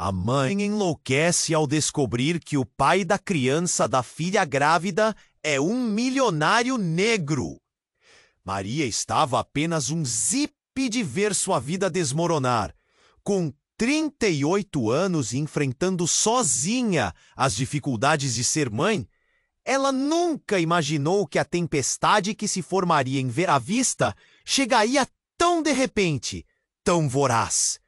A mãe enlouquece ao descobrir que o pai da criança da filha grávida é um milionário negro. Maria estava apenas um zip de ver sua vida desmoronar. Com 38 anos e enfrentando sozinha as dificuldades de ser mãe, ela nunca imaginou que a tempestade que se formaria em Vera Vista chegaria tão de repente, tão voraz.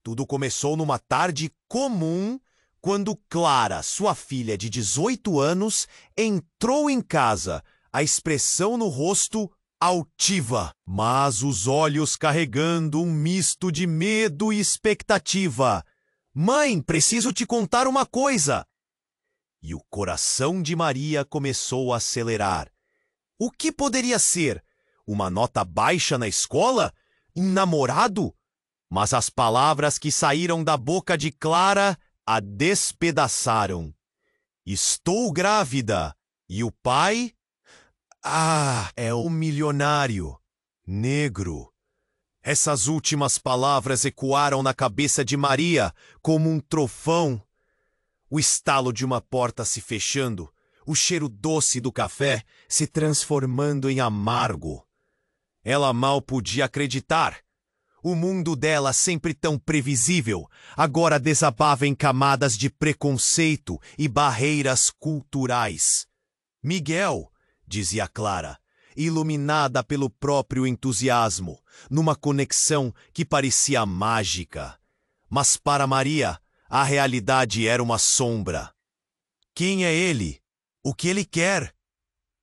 Tudo começou numa tarde comum, quando Clara, sua filha de 18 anos, entrou em casa, a expressão no rosto altiva, mas os olhos carregando um misto de medo e expectativa. "Mãe, preciso te contar uma coisa." E o coração de Maria começou a acelerar. O que poderia ser? Uma nota baixa na escola? Um namorado? Mas as palavras que saíram da boca de Clara a despedaçaram. "Estou grávida." E o pai? É o milionário negro. Essas últimas palavras ecoaram na cabeça de Maria como um trovão. O estalo de uma porta se fechando, o cheiro doce do café se transformando em amargo. Ela mal podia acreditar. O mundo dela, sempre tão previsível, agora desabava em camadas de preconceito e barreiras culturais. "Miguel", dizia Clara, iluminada pelo próprio entusiasmo, numa conexão que parecia mágica. Mas para Maria, a realidade era uma sombra. Quem é ele? O que ele quer?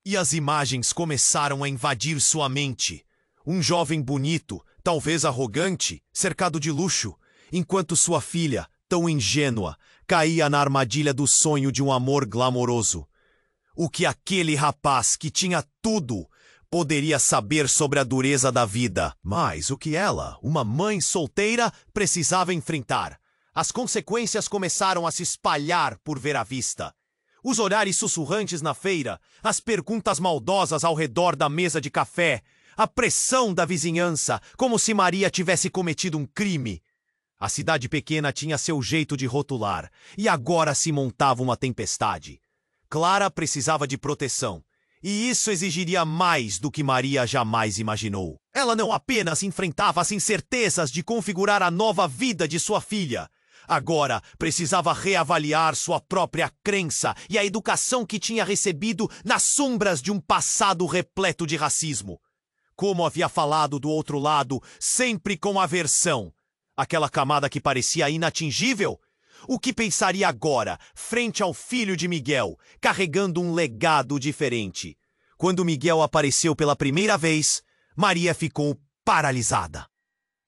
E as imagens começaram a invadir sua mente. Um jovem bonito, talvez arrogante, cercado de luxo, enquanto sua filha, tão ingênua, caía na armadilha do sonho de um amor glamouroso. O que aquele rapaz que tinha tudo poderia saber sobre a dureza da vida? Mas o que ela, uma mãe solteira, precisava enfrentar? As consequências começaram a se espalhar por Vera Vista. Os olhares sussurrantes na feira, as perguntas maldosas ao redor da mesa de café, a pressão da vizinhança, como se Maria tivesse cometido um crime. A cidade pequena tinha seu jeito de rotular, e agora se montava uma tempestade. Clara precisava de proteção, e isso exigiria mais do que Maria jamais imaginou. Ela não apenas enfrentava as incertezas de configurar a nova vida de sua filha, agora precisava reavaliar sua própria crença e a educação que tinha recebido nas sombras de um passado repleto de racismo. Como havia falado do outro lado, sempre com aversão, aquela camada que parecia inatingível? O que pensaria agora, frente ao filho de Miguel, carregando um legado diferente? Quando Miguel apareceu pela primeira vez, Maria ficou paralisada.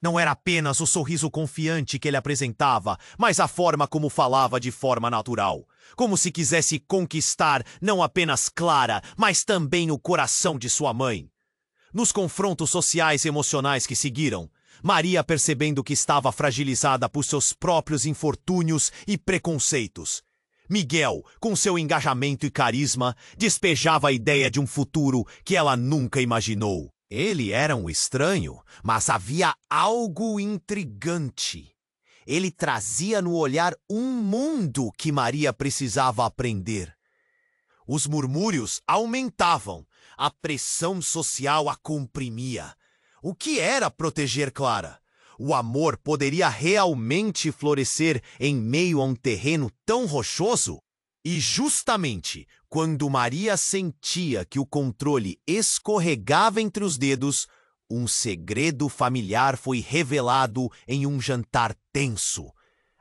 Não era apenas o sorriso confiante que ele apresentava, mas a forma como falava de forma natural. Como se quisesse conquistar não apenas Clara, mas também o coração de sua mãe. Nos confrontos sociais e emocionais que seguiram, Maria, percebendo que estava fragilizada por seus próprios infortúnios e preconceitos. Miguel, com seu engajamento e carisma, despejava a ideia de um futuro que ela nunca imaginou. Ele era um estranho, mas havia algo intrigante. Ele trazia no olhar um mundo que Maria precisava aprender. Os murmúrios aumentavam, a pressão social a comprimia. O que era proteger Clara? O amor poderia realmente florescer em meio a um terreno tão rochoso? E justamente quando Maria sentia que o controle escorregava entre os dedos, um segredo familiar foi revelado em um jantar tenso.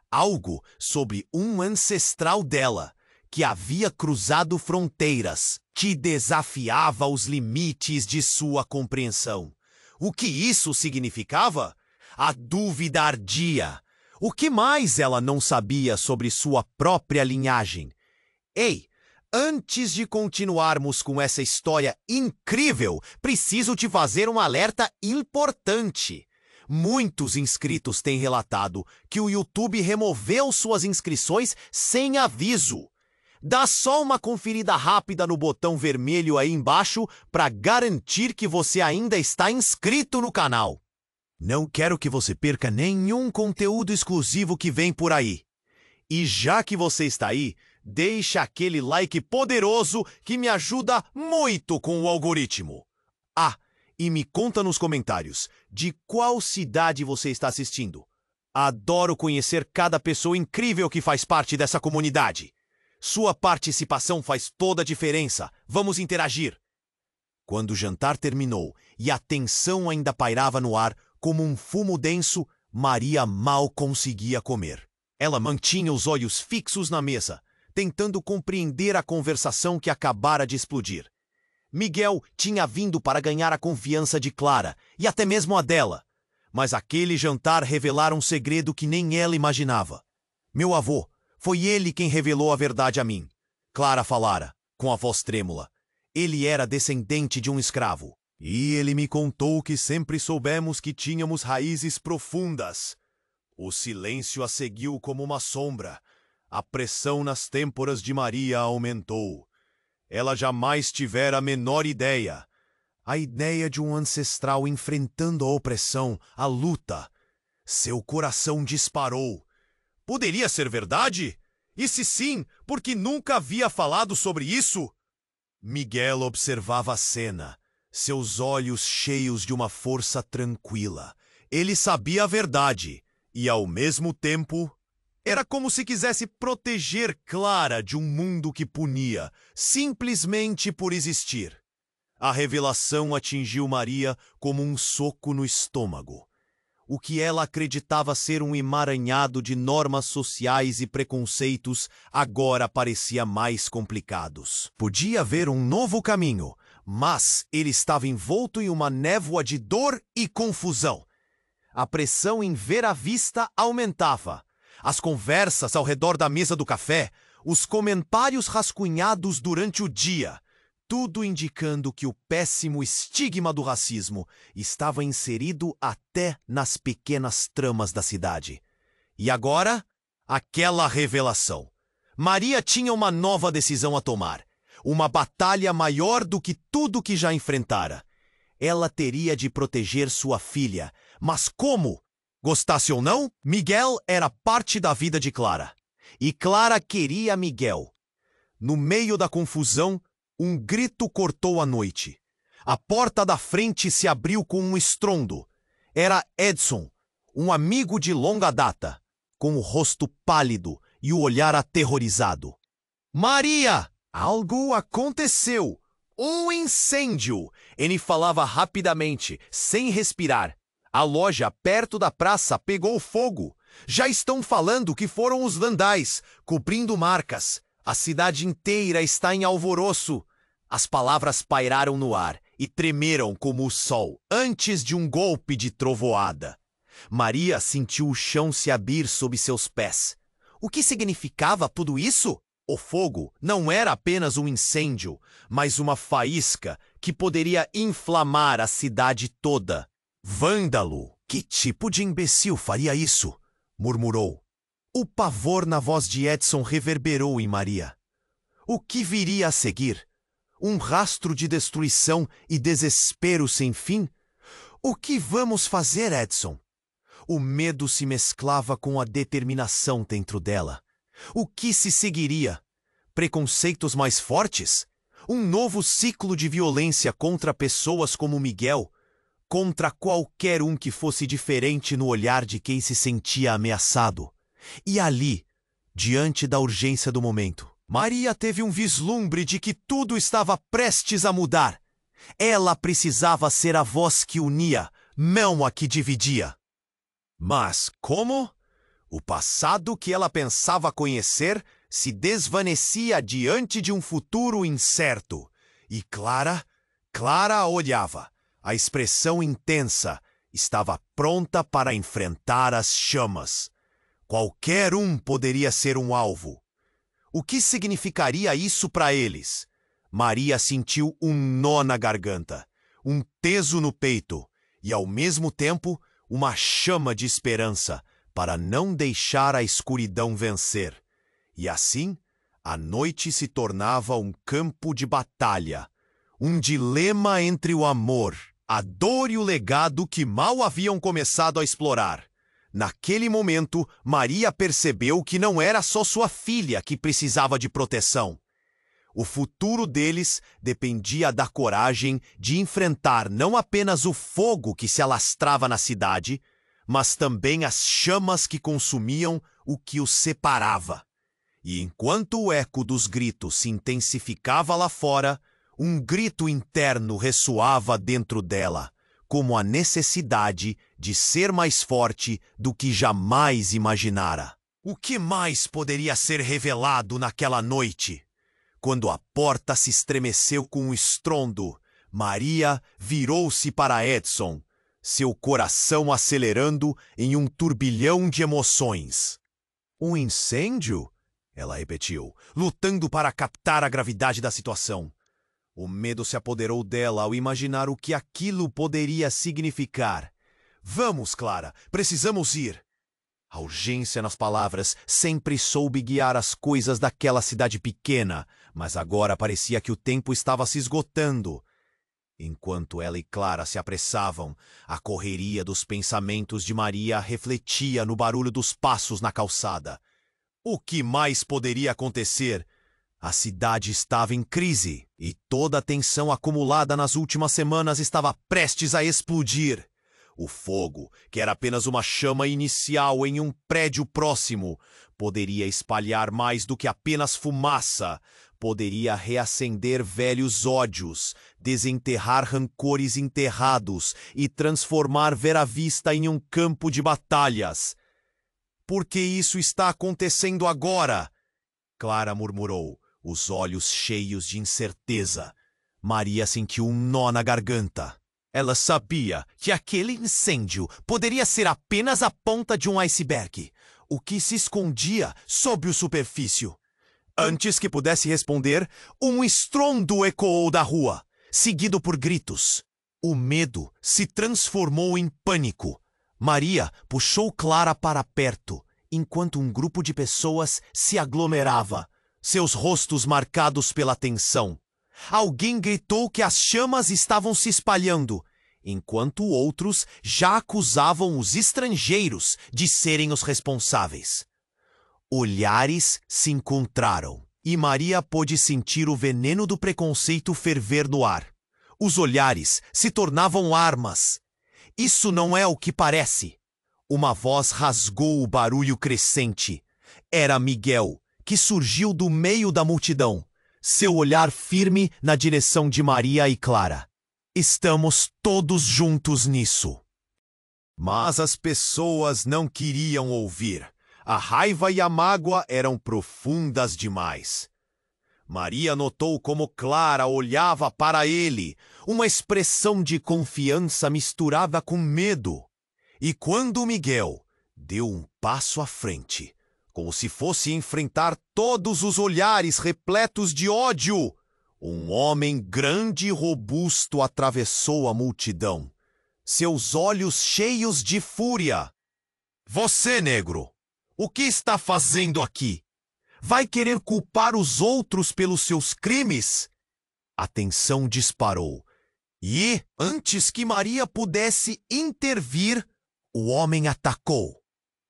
Algo sobre um ancestral dela, que havia cruzado fronteiras, que desafiava os limites de sua compreensão. O que isso significava? A dúvida ardia. O que mais ela não sabia sobre sua própria linhagem? Ei, antes de continuarmos com essa história incrível, preciso te fazer um alerta importante. Muitos inscritos têm relatado que o YouTube removeu suas inscrições sem aviso. Dá só uma conferida rápida no botão vermelho aí embaixo para garantir que você ainda está inscrito no canal. Não quero que você perca nenhum conteúdo exclusivo que vem por aí. E já que você está aí, deixa aquele like poderoso que me ajuda muito com o algoritmo. Ah, e me conta nos comentários de qual cidade você está assistindo. Adoro conhecer cada pessoa incrível que faz parte dessa comunidade. Sua participação faz toda a diferença. Vamos interagir. Quando o jantar terminou e a tensão ainda pairava no ar como um fumo denso, Maria mal conseguia comer. Ela mantinha os olhos fixos na mesa, tentando compreender a conversação que acabara de explodir. Miguel tinha vindo para ganhar a confiança de Clara e até mesmo a dela. Mas aquele jantar revelara um segredo que nem ela imaginava. Meu avô, foi ele quem revelou a verdade a mim. Clara falara, com a voz trêmula. Ele era descendente de um escravo. E ele me contou que sempre soubemos que tínhamos raízes profundas. O silêncio a seguiu como uma sombra. A pressão nas têmporas de Maria aumentou. Ela jamais tivera a menor ideia. A ideia de um ancestral enfrentando a opressão, a luta. Seu coração disparou. Poderia ser verdade? E se sim, por que nunca havia falado sobre isso? Miguel observava a cena, seus olhos cheios de uma força tranquila. Ele sabia a verdade, e ao mesmo tempo, era como se quisesse proteger Clara de um mundo que punia, simplesmente por existir. A revelação atingiu Maria como um soco no estômago. O que ela acreditava ser um emaranhado de normas sociais e preconceitos agora parecia mais complicados. Podia haver um novo caminho, mas ele estava envolto em uma névoa de dor e confusão. A pressão em ver à vista aumentava. As conversas ao redor da mesa do café, os comentários rascunhados durante o dia, tudo indicando que o péssimo estigma do racismo estava inserido até nas pequenas tramas da cidade. E agora, aquela revelação. Maria tinha uma nova decisão a tomar, uma batalha maior do que tudo que já enfrentara. Ela teria de proteger sua filha, mas como? Gostasse ou não, Miguel era parte da vida de Clara. E Clara queria Miguel. No meio da confusão, um grito cortou a noite. A porta da frente se abriu com um estrondo. Era Edson, um amigo de longa data, com o rosto pálido e o olhar aterrorizado. Maria! Algo aconteceu! Um incêndio! Ele falava rapidamente, sem respirar. A loja perto da praça pegou fogo. Já estão falando que foram os vandais, cobrindo marcas. A cidade inteira está em alvoroço. As palavras pairaram no ar e tremeram como o sol, antes de um golpe de trovoada. Maria sentiu o chão se abrir sob seus pés. O que significava tudo isso? O fogo não era apenas um incêndio, mas uma faísca que poderia inflamar a cidade toda. Vândalo! Que tipo de imbecil faria isso? Murmurou. O pavor na voz de Edson reverberou em Maria. O que viria a seguir? Um rastro de destruição e desespero sem fim? O que vamos fazer, Edson? O medo se mesclava com a determinação dentro dela. O que se seguiria? Preconceitos mais fortes? Um novo ciclo de violência contra pessoas como Miguel? Contra qualquer um que fosse diferente no olhar de quem se sentia ameaçado? E ali, diante da urgência do momento, Maria teve um vislumbre de que tudo estava prestes a mudar. Ela precisava ser a voz que unia, não a que dividia. Mas como? O passado que ela pensava conhecer se desvanecia diante de um futuro incerto. E Clara a olhava. A expressão intensa estava pronta para enfrentar as chamas. Qualquer um poderia ser um alvo. O que significaria isso para eles? Maria sentiu um nó na garganta, um peso no peito e, ao mesmo tempo, uma chama de esperança para não deixar a escuridão vencer. E assim, a noite se tornava um campo de batalha, um dilema entre o amor, a dor e o legado que mal haviam começado a explorar. Naquele momento, Maria percebeu que não era só sua filha que precisava de proteção. O futuro deles dependia da coragem de enfrentar não apenas o fogo que se alastrava na cidade, mas também as chamas que consumiam o que os separava. E enquanto o eco dos gritos se intensificava lá fora, um grito interno ressoava dentro dela, como a necessidade de ser mais forte do que jamais imaginara. O que mais poderia ser revelado naquela noite? Quando a porta se estremeceu com um estrondo, Maria virou-se para Edson, seu coração acelerando em um turbilhão de emoções. Um incêndio? Ela repetiu, lutando para captar a gravidade da situação. O medo se apoderou dela ao imaginar o que aquilo poderia significar. Vamos, Clara, precisamos ir. A urgência nas palavras sempre soube guiar as coisas daquela cidade pequena, mas agora parecia que o tempo estava se esgotando. Enquanto ela e Clara se apressavam, a correria dos pensamentos de Maria refletia no barulho dos passos na calçada. O que mais poderia acontecer? A cidade estava em crise e toda a tensão acumulada nas últimas semanas estava prestes a explodir. O fogo, que era apenas uma chama inicial em um prédio próximo, poderia espalhar mais do que apenas fumaça. Poderia reacender velhos ódios, desenterrar rancores enterrados e transformar Vera Vista em um campo de batalhas. Por que isso está acontecendo agora? Clara murmurou, os olhos cheios de incerteza. Maria sentiu um nó na garganta. Ela sabia que aquele incêndio poderia ser apenas a ponta de um iceberg, o que se escondia sob a superfície. Antes que pudesse responder, um estrondo ecoou da rua, seguido por gritos. O medo se transformou em pânico. Maria puxou Clara para perto, enquanto um grupo de pessoas se aglomerava, seus rostos marcados pela tensão. Alguém gritou que as chamas estavam se espalhando, enquanto outros já acusavam os estrangeiros de serem os responsáveis. Olhares se encontraram, e Maria pôde sentir o veneno do preconceito ferver no ar. Os olhares se tornavam armas. Isso não é o que parece. Uma voz rasgou o barulho crescente. Era Miguel, que surgiu do meio da multidão, seu olhar firme na direção de Maria e Clara. Estamos todos juntos nisso. Mas as pessoas não queriam ouvir. A raiva e a mágoa eram profundas demais. Maria notou como Clara olhava para ele, uma expressão de confiança misturada com medo. E quando Miguel deu um passo à frente, como se fosse enfrentar todos os olhares repletos de ódio, um homem grande e robusto atravessou a multidão, seus olhos cheios de fúria. Você, negro, o que está fazendo aqui? Vai querer culpar os outros pelos seus crimes? A tensão disparou. E, antes que Maria pudesse intervir, o homem atacou.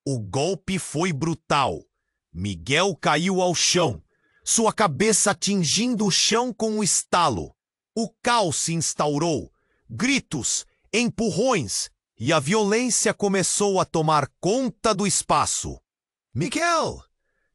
O golpe foi brutal. Miguel caiu ao chão, sua cabeça atingindo o chão com um estalo. O caos se instaurou, gritos, empurrões, e a violência começou a tomar conta do espaço. Miguel!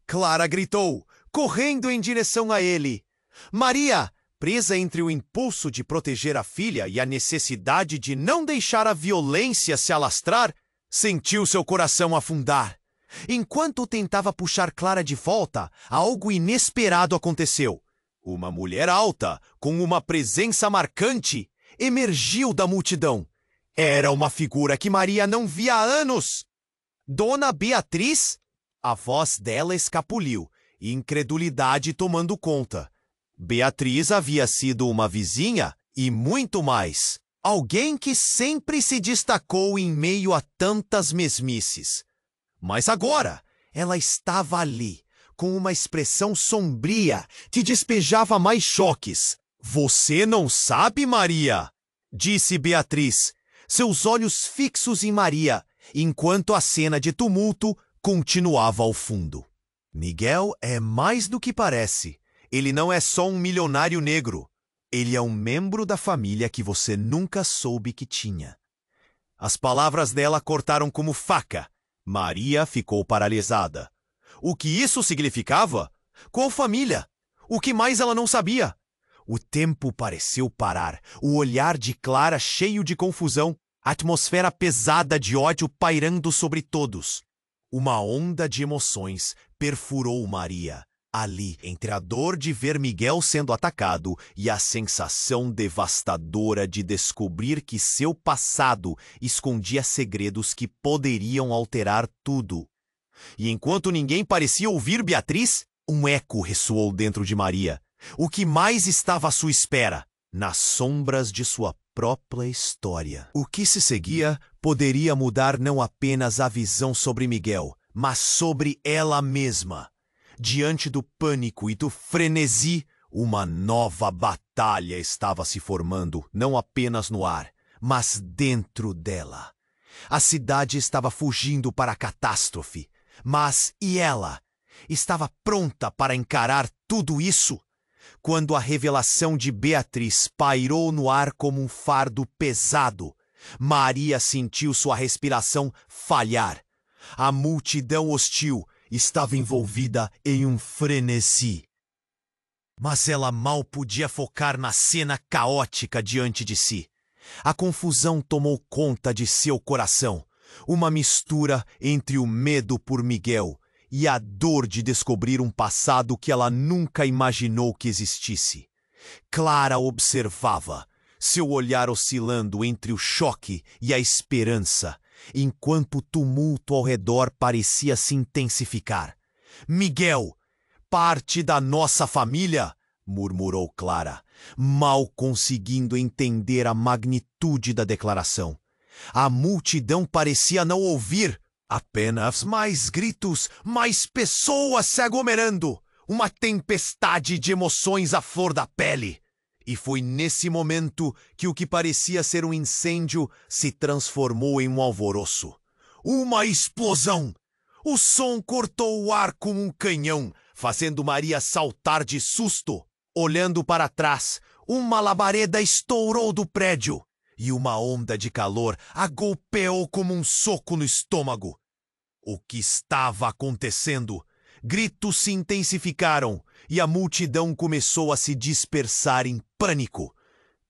Clara gritou, correndo em direção a ele. Maria, presa entre o impulso de proteger a filha e a necessidade de não deixar a violência se alastrar, sentiu seu coração afundar. Enquanto tentava puxar Clara de volta, algo inesperado aconteceu. Uma mulher alta, com uma presença marcante, emergiu da multidão. Era uma figura que Maria não via há anos. Dona Beatriz? A voz dela escapuliu, incredulidade tomando conta. Beatriz havia sido uma vizinha e muito mais. Alguém que sempre se destacou em meio a tantas mesmices. Mas agora, ela estava ali, com uma expressão sombria que despejava mais choques. Você não sabe, Maria? Disse Beatriz, seus olhos fixos em Maria, enquanto a cena de tumulto continuava ao fundo. Miguel é mais do que parece. Ele não é só um milionário negro. Ele é um membro da família que você nunca soube que tinha. As palavras dela cortaram como faca. Maria ficou paralisada. O que isso significava? Qual família? O que mais ela não sabia? O tempo pareceu parar, o olhar de Clara cheio de confusão, a atmosfera pesada de ódio pairando sobre todos. Uma onda de emoções perfurou Maria, ali, entre a dor de ver Miguel sendo atacado e a sensação devastadora de descobrir que seu passado escondia segredos que poderiam alterar tudo. E enquanto ninguém parecia ouvir Beatriz, um eco ressoou dentro de Maria. O que mais estava à sua espera? Nas sombras de sua própria história. O que se seguia poderia mudar não apenas a visão sobre Miguel, mas sobre ela mesma. Diante do pânico e do frenesi, uma nova batalha estava se formando, não apenas no ar, mas dentro dela. A cidade estava fugindo para a catástrofe, mas e ela? Estava pronta para encarar tudo isso? Quando a revelação de Beatriz pairou no ar como um fardo pesado, Maria sentiu sua respiração falhar. A multidão hostil estava envolvida em um frenesi. Mas ela mal podia focar na cena caótica diante de si. A confusão tomou conta de seu coração, uma mistura entre o medo por Miguel e a dor de descobrir um passado que ela nunca imaginou que existisse. Clara observava, seu olhar oscilando entre o choque e a esperança, enquanto o tumulto ao redor parecia se intensificar. Miguel, parte da nossa família, murmurou Clara, mal conseguindo entender a magnitude da declaração. A multidão parecia não ouvir. Apenas mais gritos, mais pessoas se aglomerando. Uma tempestade de emoções à flor da pele. E foi nesse momento que o que parecia ser um incêndio se transformou em um alvoroço. Uma explosão! O som cortou o ar como um canhão, fazendo Maria saltar de susto. Olhando para trás, uma labareda estourou do prédio e uma onda de calor a golpeou como um soco no estômago. O que estava acontecendo? Gritos se intensificaram e a multidão começou a se dispersar em pânico.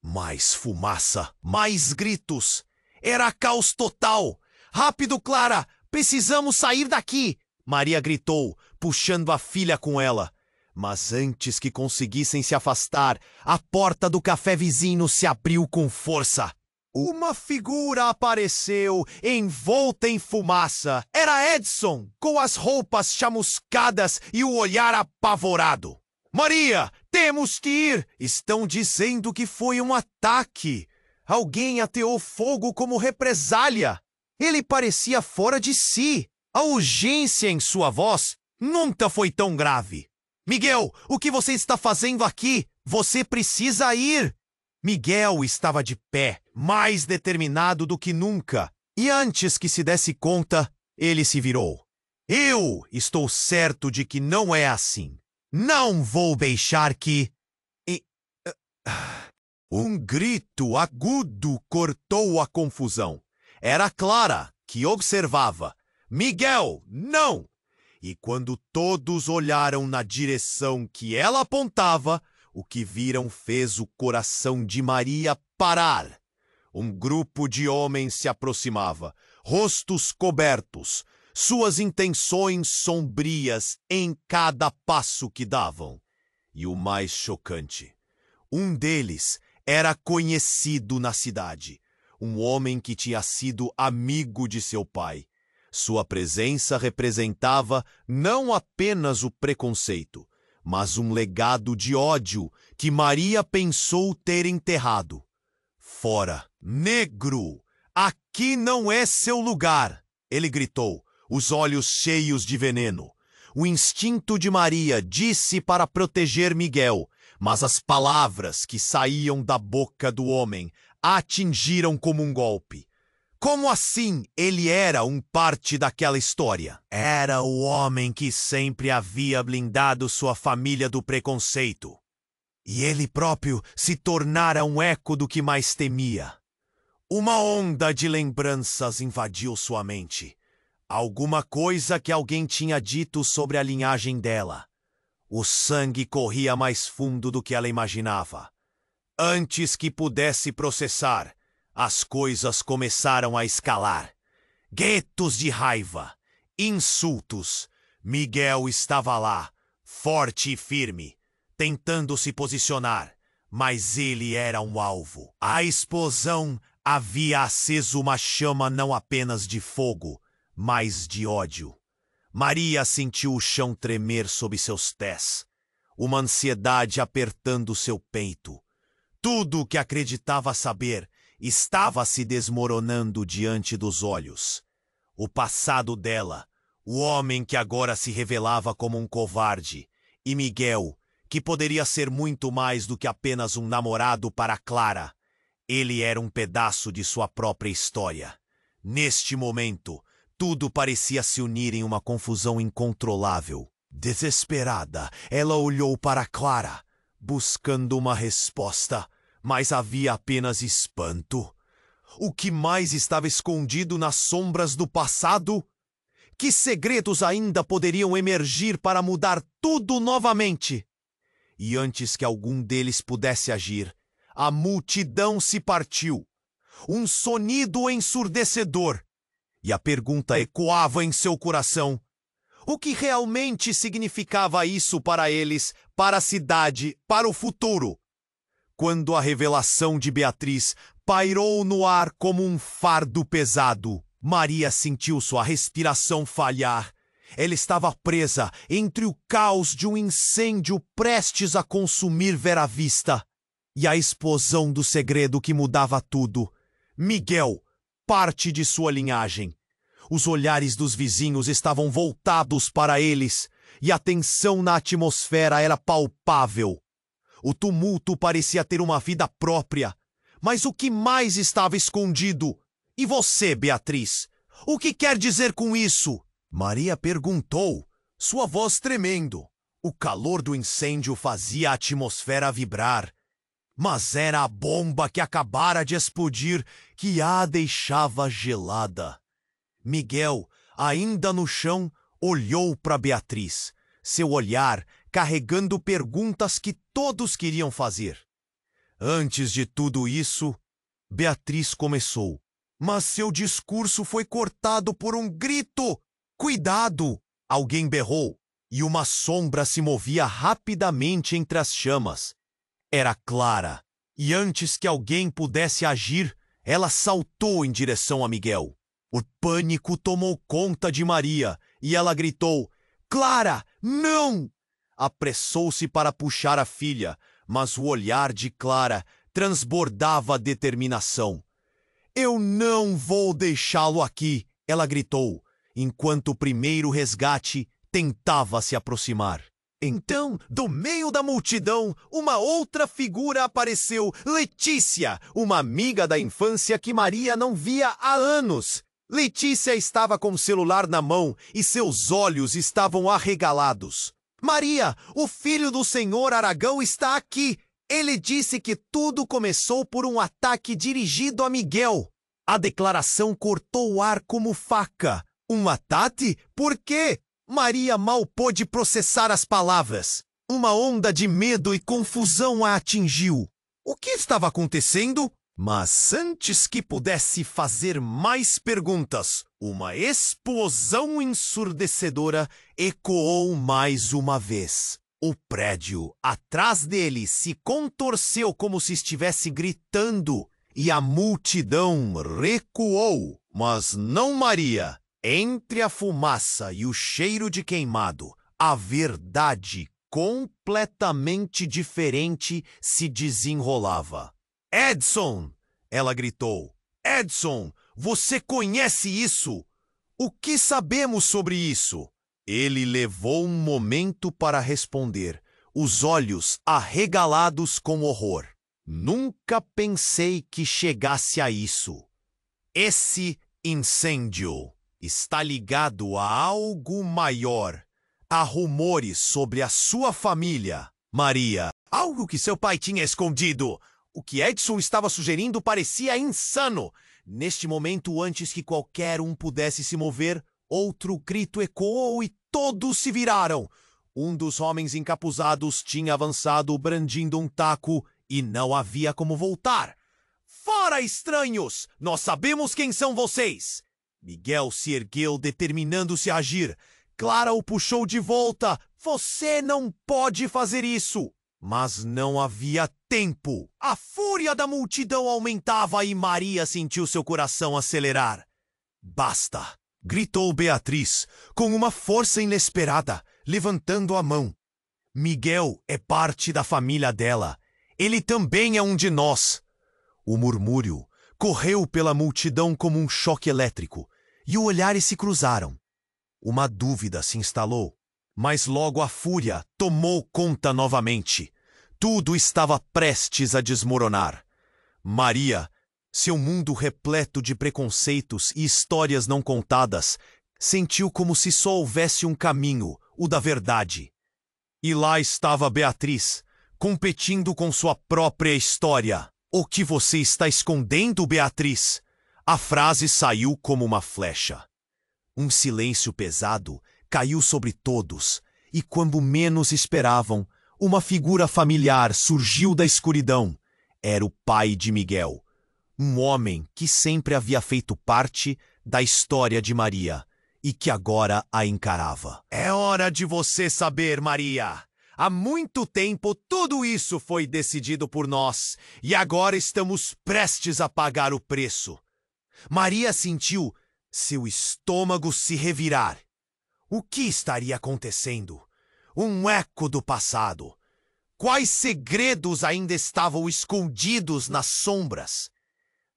Mais fumaça, mais gritos. Era caos total. Rápido, Clara! Precisamos sair daqui! Maria gritou, puxando a filha com ela. Mas antes que conseguissem se afastar, a porta do café vizinho se abriu com força. Uma figura apareceu, envolta em fumaça. Era Edson, com as roupas chamuscadas e o olhar apavorado. Maria, temos que ir! Estão dizendo que foi um ataque. Alguém ateou fogo como represália. Ele parecia fora de si. A urgência em sua voz nunca foi tão grave. Miguel, o que você está fazendo aqui? Você precisa ir! Miguel estava de pé, mais determinado do que nunca. E antes que se desse conta, ele se virou. Eu estou certo de que não é assim. Não vou deixar que... Um grito agudo cortou a confusão. Era Clara, que observava. Miguel, não! E quando todos olharam na direção que ela apontava, o que viram fez o coração de Maria parar. Um grupo de homens se aproximava, rostos cobertos, suas intenções sombrias em cada passo que davam. E o mais chocante, um deles era conhecido na cidade, um homem que tinha sido amigo de seu pai. Sua presença representava não apenas o preconceito, mas um legado de ódio que Maria pensou ter enterrado. Fora, negro! Aqui não é seu lugar! Ele gritou, os olhos cheios de veneno. O instinto de Maria disse para proteger Miguel, mas as palavras que saíam da boca do homem a atingiram como um golpe. Como assim ele era parte daquela história? Era o homem que sempre havia blindado sua família do preconceito. E ele próprio se tornara um eco do que mais temia. Uma onda de lembranças invadiu sua mente. Alguma coisa que alguém tinha dito sobre a linhagem dela. O sangue corria mais fundo do que ela imaginava. Antes que pudesse processar, as coisas começaram a escalar. Gritos de raiva, insultos. Miguel estava lá, forte e firme, tentando se posicionar, mas ele era um alvo. A explosão havia aceso uma chama não apenas de fogo, mas de ódio. Maria sentiu o chão tremer sob seus pés, uma ansiedade apertando seu peito. Tudo o que acreditava saber estava se desmoronando diante dos olhos. O passado dela, o homem que agora se revelava como um covarde, e Miguel, que poderia ser muito mais do que apenas um namorado para Clara. Ele era um pedaço de sua própria história. Neste momento, tudo parecia se unir em uma confusão incontrolável. Desesperada, ela olhou para Clara, buscando uma resposta, mas havia apenas espanto. O que mais estava escondido nas sombras do passado? Que segredos ainda poderiam emergir para mudar tudo novamente? E antes que algum deles pudesse agir, a multidão se partiu. Um sonido ensurdecedor. E a pergunta ecoava em seu coração. O que realmente significava isso para eles, para a cidade, para o futuro? Quando a revelação de Beatriz pairou no ar como um fardo pesado, Maria sentiu sua respiração falhar. Ela estava presa entre o caos de um incêndio prestes a consumir Vera Vista e a explosão do segredo que mudava tudo. Miguel, parte de sua linhagem. Os olhares dos vizinhos estavam voltados para eles e a tensão na atmosfera era palpável. O tumulto parecia ter uma vida própria. Mas o que mais estava escondido? E você, Beatriz? O que quer dizer com isso? Maria perguntou, sua voz tremendo. O calor do incêndio fazia a atmosfera vibrar. Mas era a bomba que acabara de explodir que a deixava gelada. Miguel, ainda no chão, olhou para Beatriz, seu olhar carregando perguntas que todos queriam fazer. Antes de tudo isso, Beatriz começou, mas seu discurso foi cortado por um grito. Cuidado! Alguém berrou, e uma sombra se movia rapidamente entre as chamas. Era Clara, e antes que alguém pudesse agir, ela saltou em direção a Miguel. O pânico tomou conta de Maria, e ela gritou, Clara, não! Apressou-se para puxar a filha, mas o olhar de Clara transbordava determinação. Eu não vou deixá-lo aqui, ela gritou, enquanto o primeiro resgate tentava se aproximar. Então, do meio da multidão, uma outra figura apareceu, Letícia, uma amiga da infância que Maria não via há anos. Letícia estava com o celular na mão e seus olhos estavam arregalados. Maria, o filho do senhor Aragão está aqui. Ele disse que tudo começou por um ataque dirigido a Miguel. A declaração cortou o ar como faca. Um ataque? Por quê? Maria mal pôde processar as palavras. Uma onda de medo e confusão a atingiu. O que estava acontecendo? Mas antes que pudesse fazer mais perguntas, uma explosão ensurdecedora ecoou mais uma vez. O prédio atrás dele se contorceu como se estivesse gritando e a multidão recuou. Mas não Maria. Entre a fumaça e o cheiro de queimado, a verdade completamente diferente se desenrolava. Edson! Ela gritou. Edson, você conhece isso? O que sabemos sobre isso? Ele levou um momento para responder, os olhos arregalados com horror. Nunca pensei que chegasse a isso. Esse incêndio está ligado a algo maior. Há rumores sobre a sua família, Maria. Algo que seu pai tinha escondido. O que Edson estava sugerindo parecia insano. Neste momento, antes que qualquer um pudesse se mover, outro grito ecoou e todos se viraram. Um dos homens encapuzados tinha avançado brandindo um taco e não havia como voltar. Fora, estranhos! Nós sabemos quem são vocês! Miguel se ergueu, determinando-se a agir. Clara o puxou de volta. Você não pode fazer isso! Mas não havia tempo. A fúria da multidão aumentava e Maria sentiu seu coração acelerar. Basta! Gritou Beatriz, com uma força inesperada, levantando a mão. Miguel é parte da família dela. Ele também é um de nós. O murmúrio correu pela multidão como um choque elétrico, e os olhares se cruzaram. Uma dúvida se instalou, mas logo a fúria tomou conta novamente. Tudo estava prestes a desmoronar. Maria, seu mundo repleto de preconceitos e histórias não contadas, sentiu como se só houvesse um caminho, o da verdade. E lá estava Beatriz, competindo com sua própria história. O que você está escondendo, Beatriz? A frase saiu como uma flecha. Um silêncio pesado caiu sobre todos, e quando menos esperavam, uma figura familiar surgiu da escuridão. Era o pai de Miguel, um homem que sempre havia feito parte da história de Maria e que agora a encarava. É hora de você saber, Maria. Há muito tempo tudo isso foi decidido por nós e agora estamos prestes a pagar o preço. Maria sentiu seu estômago se revirar. O que estaria acontecendo? Um eco do passado. Quais segredos ainda estavam escondidos nas sombras?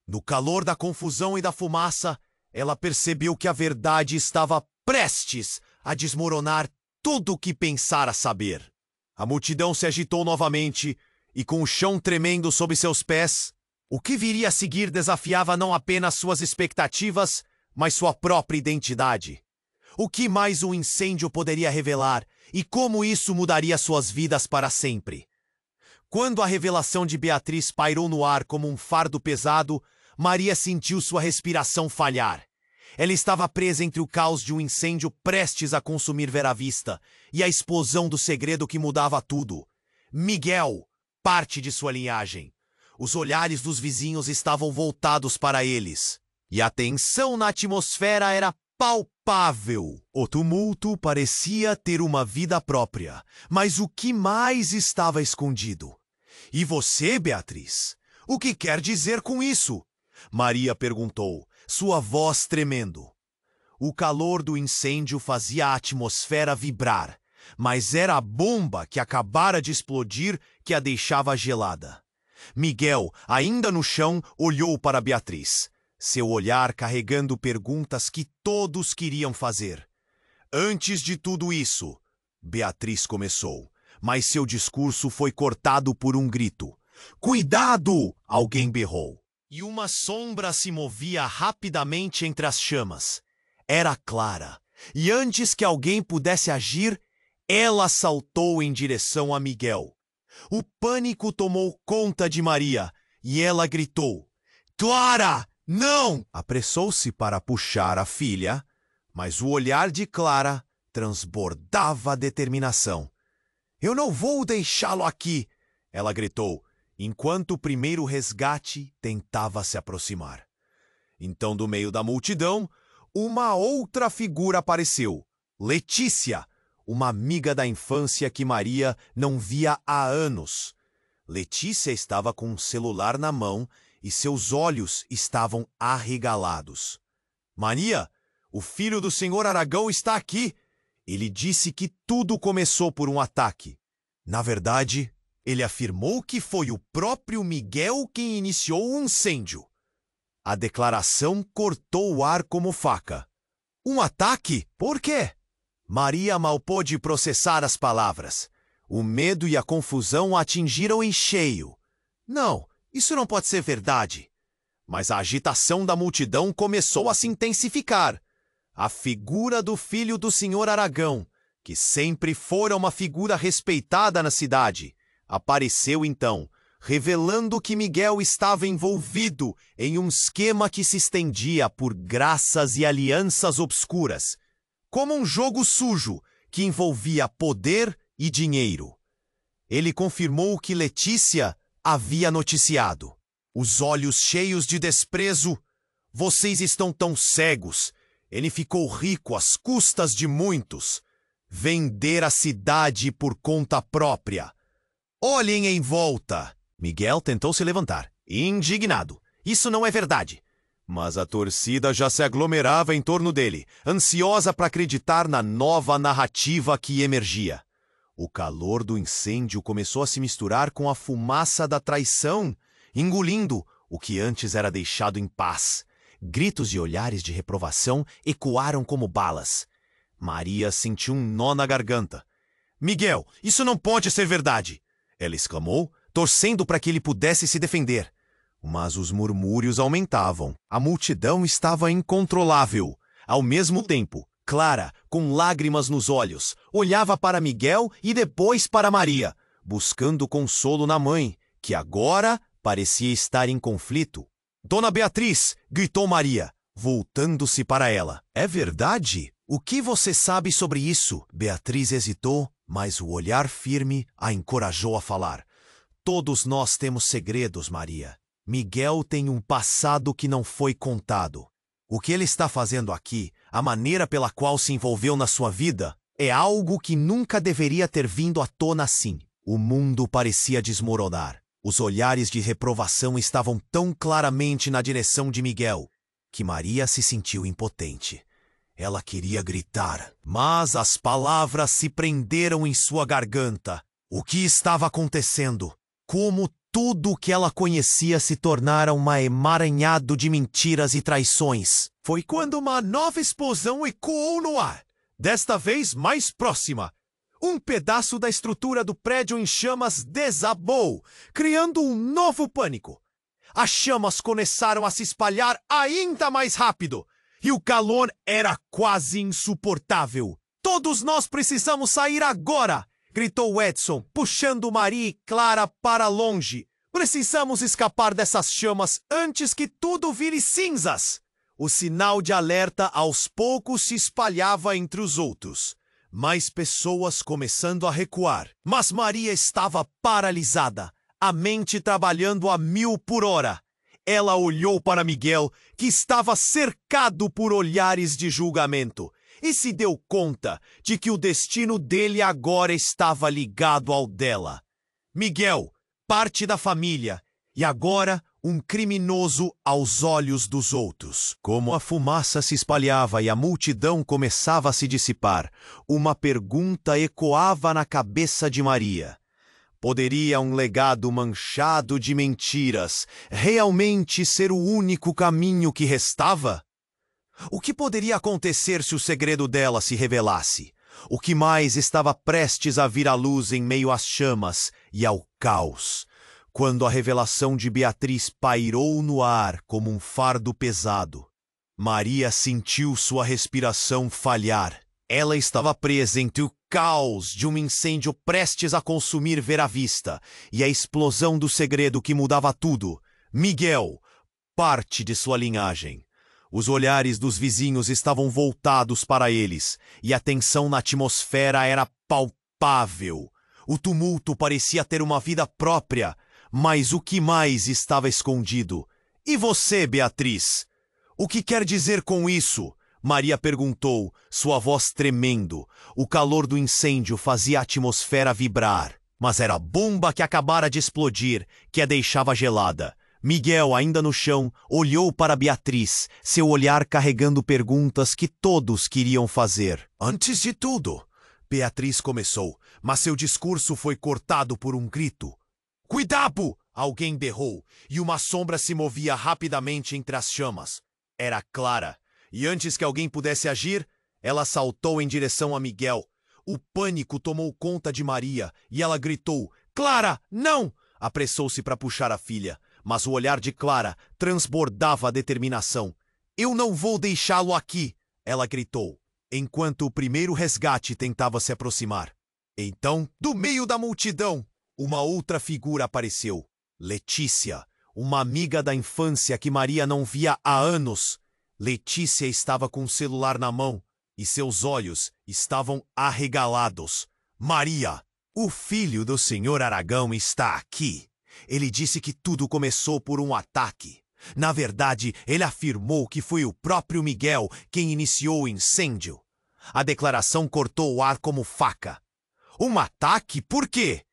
No calor da confusão e da fumaça, ela percebeu que a verdade estava prestes a desmoronar tudo o que pensara saber. A multidão se agitou novamente e, com o chão tremendo sob seus pés, o que viria a seguir desafiava não apenas suas expectativas, mas sua própria identidade. O que mais um incêndio poderia revelar e como isso mudaria suas vidas para sempre? Quando a revelação de Beatriz pairou no ar como um fardo pesado, Maria sentiu sua respiração falhar. Ela estava presa entre o caos de um incêndio prestes a consumir Vera Vista e a explosão do segredo que mudava tudo. Miguel, parte de sua linhagem. Os olhares dos vizinhos estavam voltados para eles, e a tensão na atmosfera era palpável. O tumulto parecia ter uma vida própria, mas o que mais estava escondido? E você, Beatriz? O que quer dizer com isso? Maria perguntou, sua voz tremendo. O calor do incêndio fazia a atmosfera vibrar, mas era a bomba que acabara de explodir que a deixava gelada. Miguel, ainda no chão, olhou para Beatriz, seu olhar carregando perguntas que todos queriam fazer. Antes de tudo isso, Beatriz começou, mas seu discurso foi cortado por um grito. Cuidado! Alguém berrou. E uma sombra se movia rapidamente entre as chamas. Era Clara, e antes que alguém pudesse agir, ela saltou em direção a Miguel. O pânico tomou conta de Maria, e ela gritou. Clara! Não! Apressou-se para puxar a filha, mas o olhar de Clara transbordava determinação. Eu não vou deixá-lo aqui! Ela gritou, enquanto o primeiro resgate tentava se aproximar. Então, do meio da multidão, uma outra figura apareceu. Letícia, uma amiga da infância que Maria não via há anos. Letícia estava com um celular na mão e seus olhos estavam arregalados. Maria, o filho do senhor Aragão está aqui. Ele disse que tudo começou por um ataque. Na verdade, ele afirmou que foi o próprio Miguel quem iniciou o incêndio. A declaração cortou o ar como faca. Um ataque? Por quê? Maria mal pôde processar as palavras. O medo e a confusão a atingiram em cheio. Não, isso não pode ser verdade. Mas a agitação da multidão começou a se intensificar. A figura do filho do senhor Aragão, que sempre fora uma figura respeitada na cidade, apareceu então, revelando que Miguel estava envolvido em um esquema que se estendia por graças e alianças obscuras, como um jogo sujo que envolvia poder e dinheiro. Ele confirmou o que Letícia havia noticiado. Os olhos cheios de desprezo. Vocês estão tão cegos. Ele ficou rico às custas de muitos. Vender a cidade por conta própria. Olhem em volta. Miguel tentou se levantar, indignado. Isso não é verdade. Mas a torcida já se aglomerava em torno dele, ansiosa para acreditar na nova narrativa que emergia. O calor do incêndio começou a se misturar com a fumaça da traição, engolindo o que antes era deixado em paz. Gritos e olhares de reprovação ecoaram como balas. Maria sentiu um nó na garganta. Miguel, isso não pode ser verdade! Ela exclamou, torcendo para que ele pudesse se defender. Mas os murmúrios aumentavam. A multidão estava incontrolável. Ao mesmo tempo, Clara, com lágrimas nos olhos, olhava para Miguel e depois para Maria, buscando consolo na mãe, que agora parecia estar em conflito. Dona Beatriz, gritou Maria, voltando-se para ela. É verdade? O que você sabe sobre isso? Beatriz hesitou, mas o olhar firme a encorajou a falar. Todos nós temos segredos, Maria. Miguel tem um passado que não foi contado. O que ele está fazendo aqui, a maneira pela qual se envolveu na sua vida, é algo que nunca deveria ter vindo à tona assim. O mundo parecia desmoronar. Os olhares de reprovação estavam tão claramente na direção de Miguel, que Maria se sentiu impotente. Ela queria gritar, mas as palavras se prenderam em sua garganta. O que estava acontecendo? Como tudo o que ela conhecia se tornara um emaranhado de mentiras e traições. Foi quando uma nova explosão ecoou no ar, desta vez mais próxima. Um pedaço da estrutura do prédio em chamas desabou, criando um novo pânico. As chamas começaram a se espalhar ainda mais rápido, e o calor era quase insuportável. Todos nós precisamos sair agora! Gritou Edson, puxando Maria e Clara para longe. Precisamos escapar dessas chamas antes que tudo vire cinzas. O sinal de alerta aos poucos se espalhava entre os outros. Mais pessoas começando a recuar. Mas Maria estava paralisada, a mente trabalhando a 1000 por hora. Ela olhou para Miguel, que estava cercado por olhares de julgamento, e se deu conta de que o destino dele agora estava ligado ao dela. Miguel, parte da família, e agora um criminoso aos olhos dos outros. Como a fumaça se espalhava e a multidão começava a se dissipar, uma pergunta ecoava na cabeça de Maria. Poderia um legado manchado de mentiras realmente ser o único caminho que restava? O que poderia acontecer se o segredo dela se revelasse? O que mais estava prestes a vir à luz em meio às chamas e ao caos? Quando a revelação de Beatriz pairou no ar como um fardo pesado, Maria sentiu sua respiração falhar. Ela estava presa entre o caos de um incêndio prestes a consumir Vera Vista e a explosão do segredo que mudava tudo. Miguel, parte de sua linhagem. Os olhares dos vizinhos estavam voltados para eles, e a tensão na atmosfera era palpável. O tumulto parecia ter uma vida própria, mas o que mais estava escondido? E você, Beatriz? O que quer dizer com isso? Maria perguntou, sua voz tremendo. O calor do incêndio fazia a atmosfera vibrar, mas era a bomba que acabara de explodir que a deixava gelada. Miguel, ainda no chão, olhou para Beatriz, seu olhar carregando perguntas que todos queriam fazer. Antes de tudo, Beatriz começou, mas seu discurso foi cortado por um grito. Cuidado! Alguém berrou, e uma sombra se movia rapidamente entre as chamas. Era Clara, e antes que alguém pudesse agir, ela saltou em direção a Miguel. O pânico tomou conta de Maria, e ela gritou, Clara, não! Apressou-se para puxar a filha, mas o olhar de Clara transbordava a determinação. Eu não vou deixá-lo aqui, ela gritou, enquanto o primeiro resgate tentava se aproximar. Então, do meio da multidão, uma outra figura apareceu. Letícia, uma amiga da infância que Maria não via há anos. Letícia estava com o celular na mão e seus olhos estavam arregalados. Maria, o filho do senhor Aragão está aqui. Ele disse que tudo começou por um ataque. Na verdade, ele afirmou que foi o próprio Miguel quem iniciou o incêndio. A declaração cortou o ar como faca. Um ataque? Por quê?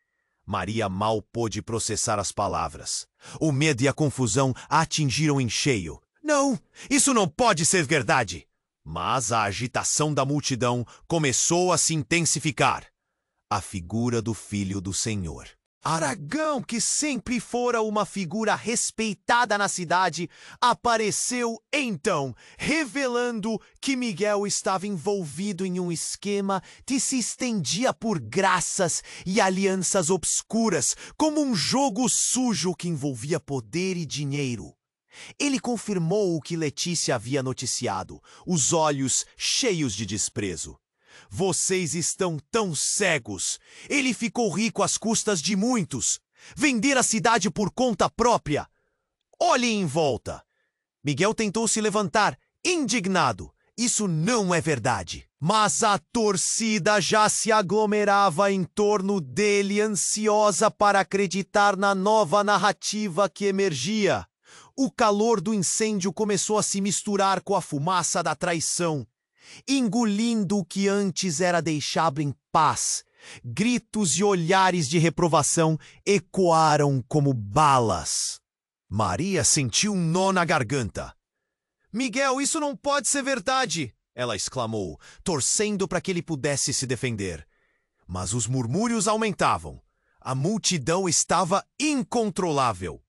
Maria mal pôde processar as palavras. O medo e a confusão a atingiram em cheio. Não, isso não pode ser verdade! Mas a agitação da multidão começou a se intensificar. A figura do filho do Senhor. Aragão, que sempre fora uma figura respeitada na cidade, apareceu então, revelando que Miguel estava envolvido em um esquema que se estendia por graças e alianças obscuras, como um jogo sujo que envolvia poder e dinheiro. Ele confirmou o que Letícia havia noticiado, os olhos cheios de desprezo. Vocês estão tão cegos. Ele ficou rico às custas de muitos. Vender a cidade por conta própria. Olhem em volta. Miguel tentou se levantar, indignado. Isso não é verdade. Mas a torcida já se aglomerava em torno dele, ansiosa para acreditar na nova narrativa que emergia. O calor do incêndio começou a se misturar com a fumaça da traição, engolindo o que antes era deixado em paz. Gritos e olhares de reprovação ecoaram como balas. Maria sentiu um nó na garganta. Miguel, isso não pode ser verdade! Ela exclamou, torcendo para que ele pudesse se defender. Mas os murmúrios aumentavam. A multidão estava incontrolável.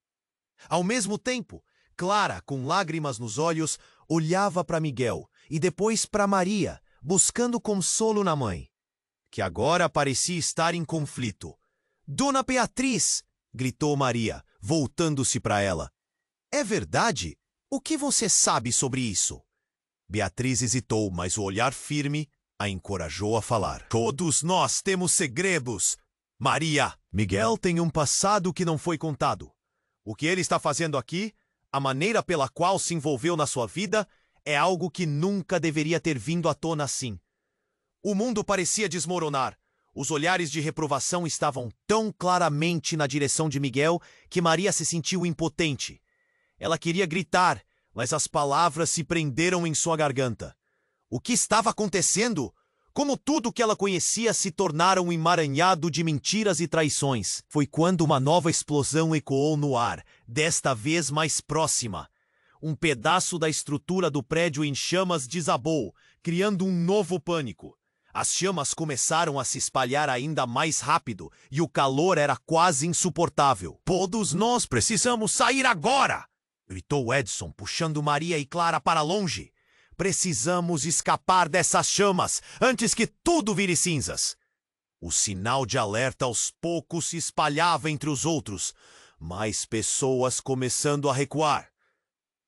Ao mesmo tempo, Clara, com lágrimas nos olhos, olhava para Miguel e depois para Maria, buscando consolo na mãe, que agora parecia estar em conflito. Dona Beatriz! Gritou Maria, voltando-se para ela. É verdade? O que você sabe sobre isso? Beatriz hesitou, mas o olhar firme a encorajou a falar. Todos nós temos segredos. Maria, Miguel tem um passado que não foi contado. O que ele está fazendo aqui, a maneira pela qual se envolveu na sua vida, é algo que nunca deveria ter vindo à tona assim. O mundo parecia desmoronar. Os olhares de reprovação estavam tão claramente na direção de Miguel que Maria se sentiu impotente. Ela queria gritar, mas as palavras se prenderam em sua garganta. O que estava acontecendo? Como tudo que ela conhecia se tornara um emaranhado de mentiras e traições. Foi quando uma nova explosão ecoou no ar, desta vez mais próxima. Um pedaço da estrutura do prédio em chamas desabou, criando um novo pânico. As chamas começaram a se espalhar ainda mais rápido e o calor era quase insuportável. Todos nós precisamos sair agora! Gritou Edson, puxando Maria e Clara para longe. Precisamos escapar dessas chamas antes que tudo vire cinzas. O sinal de alerta aos poucos se espalhava entre os outros, mais pessoas começando a recuar.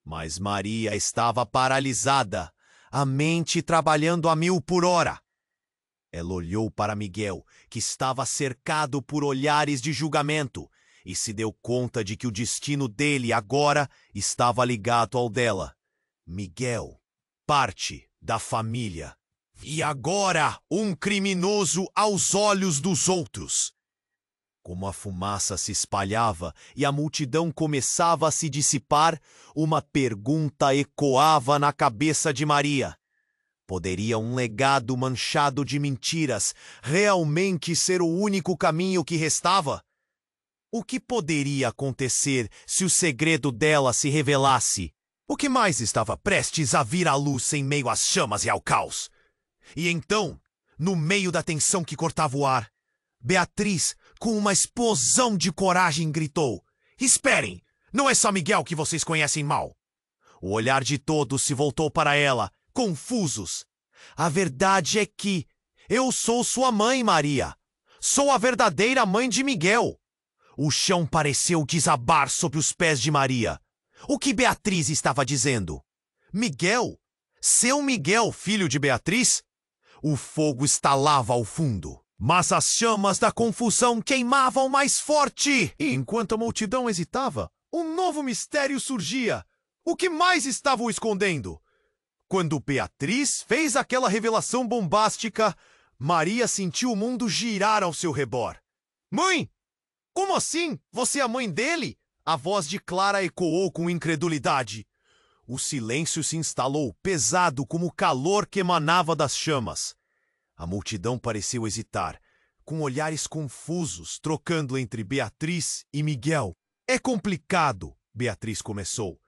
Mas Maria estava paralisada, a mente trabalhando a 1000 por hora. Ela olhou para Miguel, que estava cercado por olhares de julgamento, e se deu conta de que o destino dele agora estava ligado ao dela. Miguel, parte da família. E agora, um criminoso aos olhos dos outros. Como a fumaça se espalhava e a multidão começava a se dissipar, uma pergunta ecoava na cabeça de Maria. Poderia um legado manchado de mentiras realmente ser o único caminho que restava? O que poderia acontecer se o segredo dela se revelasse? O que mais estava prestes a vir à luz em meio às chamas e ao caos? E então, no meio da tensão que cortava o ar, Beatriz, com uma explosão de coragem, gritou: Esperem! Não é só Miguel que vocês conhecem mal. O olhar de todos se voltou para ela, confusos. A verdade é que eu sou sua mãe, Maria. Sou a verdadeira mãe de Miguel. O chão pareceu desabar sob os pés de Maria. O que Beatriz estava dizendo? Miguel? Seu Miguel, filho de Beatriz? O fogo estalava ao fundo, mas as chamas da confusão queimavam mais forte. E enquanto a multidão hesitava, um novo mistério surgia. O que mais estavam escondendo? Quando Beatriz fez aquela revelação bombástica, Maria sentiu o mundo girar ao seu redor. Mãe! Como assim? Você é a mãe dele? A voz de Clara ecoou com incredulidade. O silêncio se instalou, pesado como o calor que emanava das chamas. A multidão pareceu hesitar, com olhares confusos, trocando entre Beatriz e Miguel. É complicado, Beatriz começou,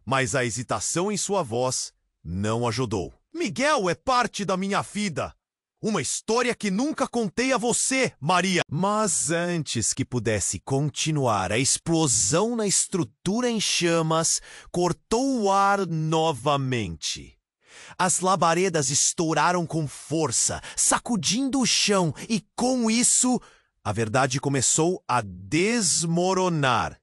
mas a hesitação em sua voz não ajudou. Miguel é parte da minha vida. Uma história que nunca contei a você, Maria. Mas antes que pudesse continuar, a explosão na estrutura em chamas cortou o ar novamente. As labaredas estouraram com força, sacudindo o chão, e com isso, a verdade começou a desmoronar.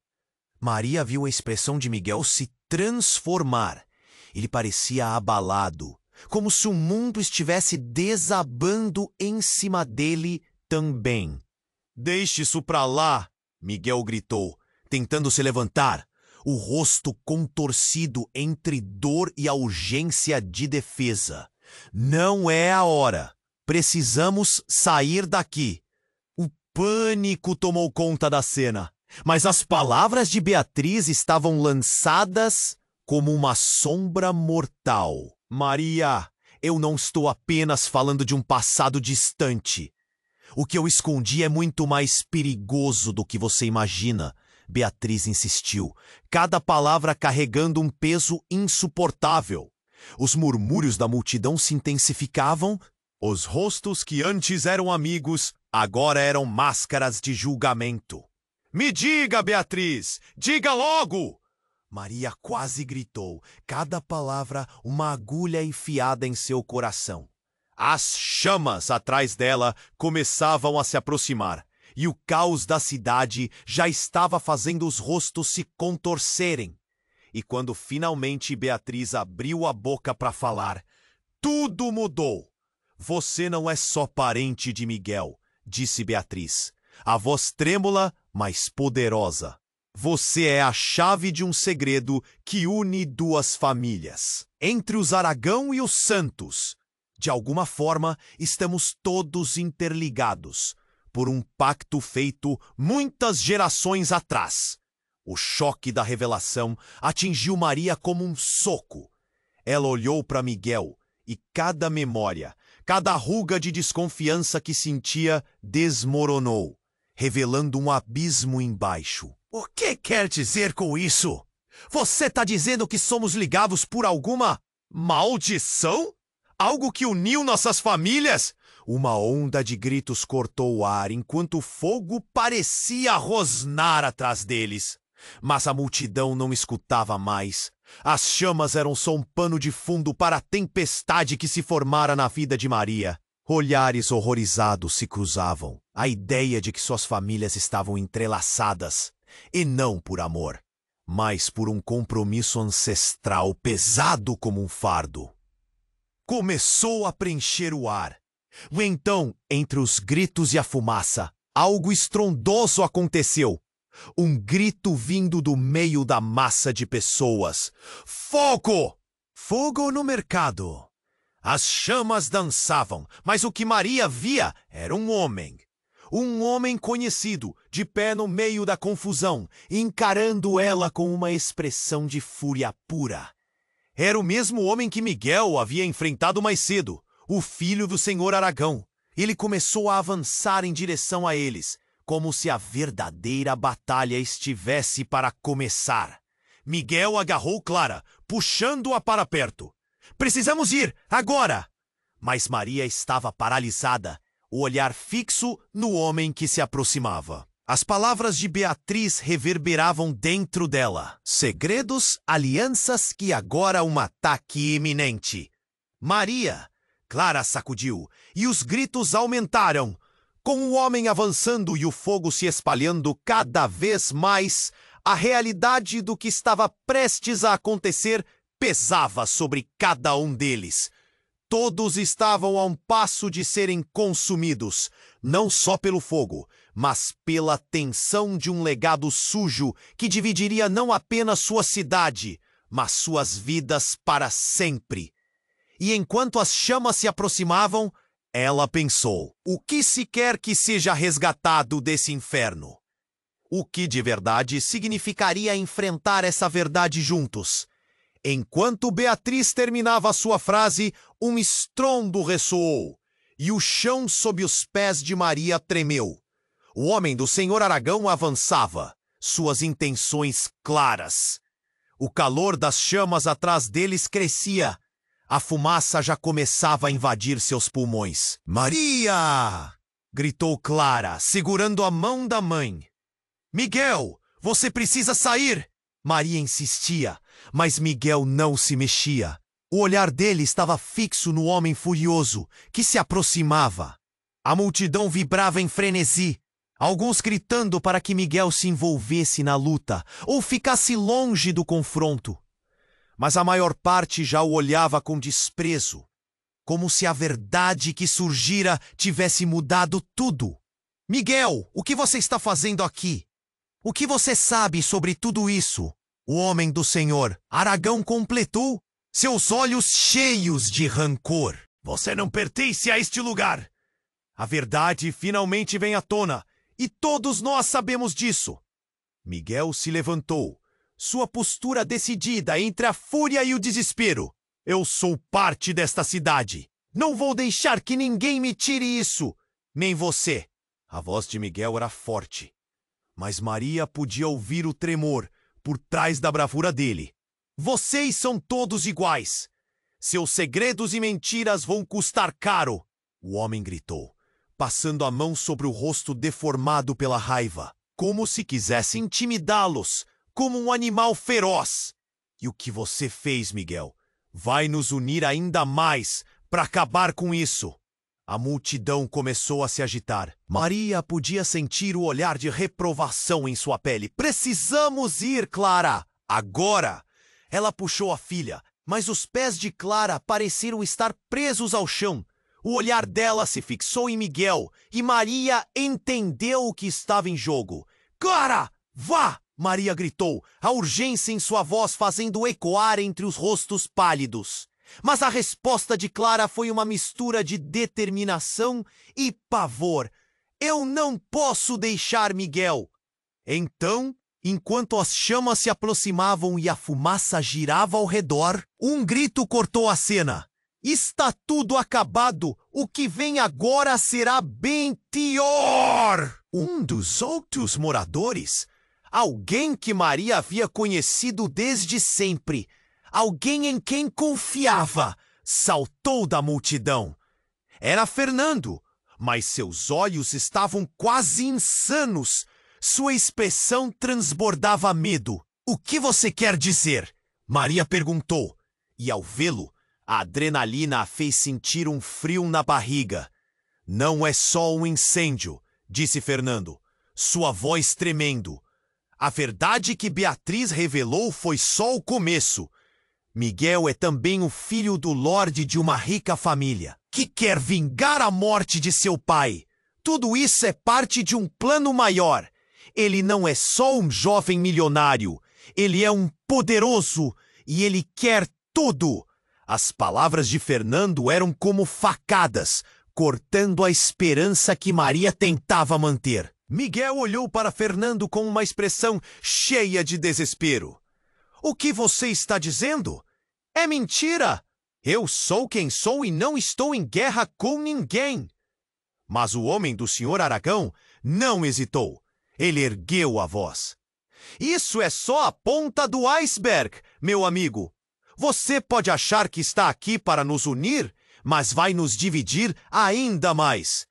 Maria viu a expressão de Miguel se transformar. Ele parecia abalado, como se o mundo estivesse desabando em cima dele também. Deixe isso pra lá, Miguel gritou, tentando se levantar, o rosto contorcido entre dor e a urgência de defesa. Não é a hora. Precisamos sair daqui. O pânico tomou conta da cena, mas as palavras de Beatriz estavam lançadas como uma sombra mortal. Maria, eu não estou apenas falando de um passado distante. O que eu escondi é muito mais perigoso do que você imagina, Beatriz insistiu, cada palavra carregando um peso insuportável. Os murmúrios da multidão se intensificavam. Os rostos que antes eram amigos, agora eram máscaras de julgamento. Me diga, Beatriz! Diga logo! Maria quase gritou, cada palavra uma agulha enfiada em seu coração. As chamas atrás dela começavam a se aproximar, e o caos da cidade já estava fazendo os rostos se contorcerem. E quando finalmente Beatriz abriu a boca para falar, tudo mudou. Você não é só parente de Miguel, disse Beatriz, a voz trêmula, mas poderosa. Você é a chave de um segredo que une duas famílias. Entre os Aragão e os Santos, de alguma forma, estamos todos interligados por um pacto feito muitas gerações atrás. O choque da revelação atingiu Maria como um soco. Ela olhou para Miguel e cada memória, cada ruga de desconfiança que sentia desmoronou, revelando um abismo embaixo. O que quer dizer com isso? Você está dizendo que somos ligados por alguma maldição? Algo que uniu nossas famílias? Uma onda de gritos cortou o ar enquanto o fogo parecia rosnar atrás deles. Mas a multidão não escutava mais. As chamas eram só um pano de fundo para a tempestade que se formara na vida de Maria. Olhares horrorizados se cruzavam. A ideia de que suas famílias estavam entrelaçadas. E não por amor, mas por um compromisso ancestral pesado como um fardo. Começou a preencher o ar. E então, entre os gritos e a fumaça, algo estrondoso aconteceu. Um grito vindo do meio da massa de pessoas. Fogo! Fogo no mercado. As chamas dançavam, mas o que Maria via era um homem. Um homem conhecido, de pé no meio da confusão, encarando ela com uma expressão de fúria pura. Era o mesmo homem que Miguel havia enfrentado mais cedo, o filho do senhor Aragão. Ele começou a avançar em direção a eles, como se a verdadeira batalha estivesse para começar. Miguel agarrou Clara, puxando-a para perto. Precisamos ir, agora! Mas Maria estava paralisada, o olhar fixo no homem que se aproximava. As palavras de Beatriz reverberavam dentro dela. Segredos, alianças e agora um ataque iminente. Maria! Clara sacudiu, e os gritos aumentaram. Com o homem avançando e o fogo se espalhando cada vez mais, a realidade do que estava prestes a acontecer pesava sobre cada um deles. Todos estavam a um passo de serem consumidos, não só pelo fogo, mas pela tensão de um legado sujo que dividiria não apenas sua cidade, mas suas vidas para sempre. E enquanto as chamas se aproximavam, ela pensou: o que se quer que seja resgatado desse inferno? O que de verdade significaria enfrentar essa verdade juntos? Enquanto Beatriz terminava sua frase, um estrondo ressoou, e o chão sob os pés de Maria tremeu. O homem do senhor Aragão avançava, suas intenções claras. O calor das chamas atrás deles crescia. A fumaça já começava a invadir seus pulmões. "Maria!" gritou Clara, segurando a mão da mãe. "Miguel, você precisa sair!" Maria insistia, mas Miguel não se mexia. O olhar dele estava fixo no homem furioso, que se aproximava. A multidão vibrava em frenesi, alguns gritando para que Miguel se envolvesse na luta ou ficasse longe do confronto. Mas a maior parte já o olhava com desprezo, como se a verdade que surgira tivesse mudado tudo. "Miguel, o que você está fazendo aqui? O que você sabe sobre tudo isso?" O homem do senhor Aragão completou, seus olhos cheios de rancor. "Você não pertence a este lugar. A verdade finalmente vem à tona, e todos nós sabemos disso." Miguel se levantou, sua postura decidida entre a fúria e o desespero. "Eu sou parte desta cidade. Não vou deixar que ninguém me tire isso, nem você." A voz de Miguel era forte, mas Maria podia ouvir o tremor por trás da bravura dele. "Vocês são todos iguais. Seus segredos e mentiras vão custar caro." O homem gritou, passando a mão sobre o rosto deformado pela raiva, como se quisesse intimidá-los, como um animal feroz. "E o que você fez, Miguel, vai nos unir ainda mais para acabar com isso." A multidão começou a se agitar. Maria podia sentir o olhar de reprovação em sua pele. "Precisamos ir, Clara! Agora!" Ela puxou a filha, mas os pés de Clara pareceram estar presos ao chão. O olhar dela se fixou em Miguel, e Maria entendeu o que estava em jogo. "Clara, vá!" Maria gritou, a urgência em sua voz fazendo ecoar entre os rostos pálidos. Mas a resposta de Clara foi uma mistura de determinação e pavor. "Eu não posso deixar Miguel." Então, enquanto as chamas se aproximavam e a fumaça girava ao redor, um grito cortou a cena. "Está tudo acabado! O que vem agora será bem pior!" Um dos outros moradores, alguém que Maria havia conhecido desde sempre, alguém em quem confiava, saltou da multidão. Era Fernando, mas seus olhos estavam quase insanos. Sua expressão transbordava medo. "O que você quer dizer?" Maria perguntou, e ao vê-lo, a adrenalina a fez sentir um frio na barriga. "Não é só um incêndio", disse Fernando, sua voz tremendo. "A verdade que Beatriz revelou foi só o começo. Miguel é também o filho do lorde de uma rica família, que quer vingar a morte de seu pai. Tudo isso é parte de um plano maior. Ele não é só um jovem milionário, ele é um poderoso e ele quer tudo." As palavras de Fernando eram como facadas, cortando a esperança que Maria tentava manter. Miguel olhou para Fernando com uma expressão cheia de desespero. "O que você está dizendo? É mentira! Eu sou quem sou e não estou em guerra com ninguém." Mas o homem do senhor Aragão não hesitou. Ele ergueu a voz. "Isso é só a ponta do iceberg, meu amigo. Você pode achar que está aqui para nos unir, mas vai nos dividir ainda mais."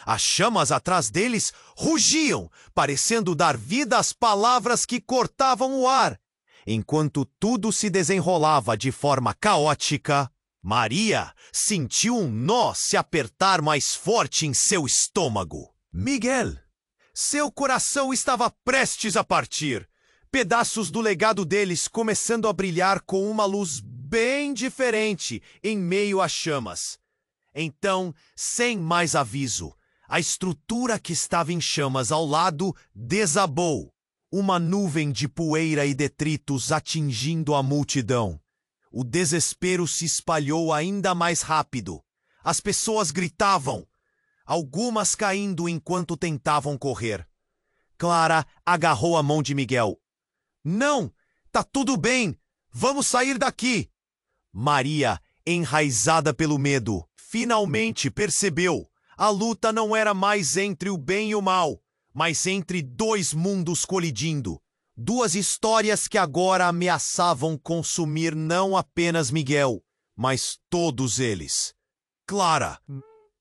As chamas atrás deles rugiam, parecendo dar vida às palavras que cortavam o ar. Enquanto tudo se desenrolava de forma caótica, Maria sentiu um nó se apertar mais forte em seu estômago. Miguel, seu coração estava prestes a partir. Pedaços do legado deles começando a brilhar com uma luz bem diferente em meio às chamas. Então, sem mais aviso, a estrutura que estava em chamas ao lado desabou. Uma nuvem de poeira e detritos atingindo a multidão. O desespero se espalhou ainda mais rápido. As pessoas gritavam, algumas caindo enquanto tentavam correr. Clara agarrou a mão de Miguel. Não, tá tudo bem, vamos sair daqui. Maria, enraizada pelo medo, finalmente percebeu. A luta não era mais entre o bem e o mal, mas entre dois mundos colidindo. Duas histórias que agora ameaçavam consumir não apenas Miguel, mas todos eles. Clara!